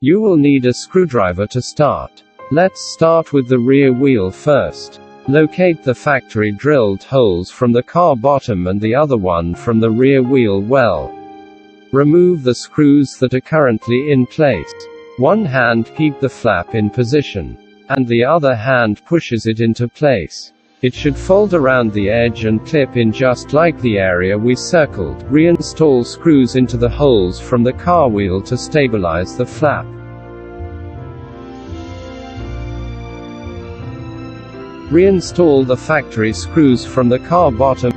You will need a screwdriver to start. Let's start with the rear wheel first. Locate the factory drilled holes from the car bottom and the other one from the rear wheel well. Remove the screws that are currently in place. One hand keep the flap in position, and the other hand pushes it into place. It should fold around the edge and clip in just like the area we circled. Reinstall screws into the holes from the car wheel to stabilize the flap. Reinstall the factory screws from the car bottom.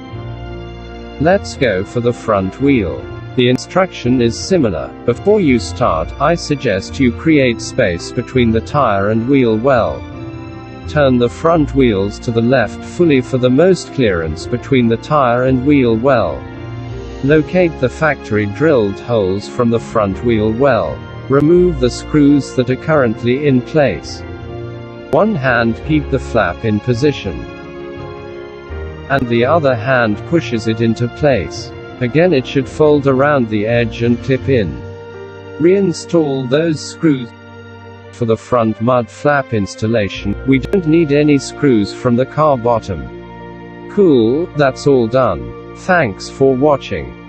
Let's go for the front wheel. The instruction is similar. Before you start, I suggest you create space between the tire and wheel well. Turn the front wheels to the left fully for the most clearance between the tire and wheel well. Locate the factory drilled holes from the front wheel well. Remove the screws that are currently in place. One hand keep the flap in position, and the other hand pushes it into place. Again, it should fold around the edge and clip in. Reinstall those screws. For the front mud flap installation, we don't need any screws from the car bottom. Cool, that's all done. Thanks for watching.